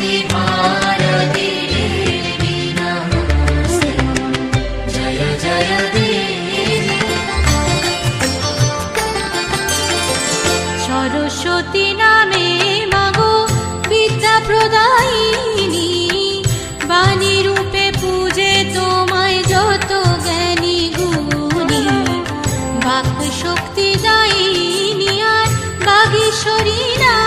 भारति भारति देवी नमस्ते जय जय देवी सरस्वती नामे मागो विद्या प्रदायिनी बाणी रूपे पूजे तोमाय যত জ্ঞানী গুণী বাক শক্তি দায়িনী আর বাগীশ্বরী না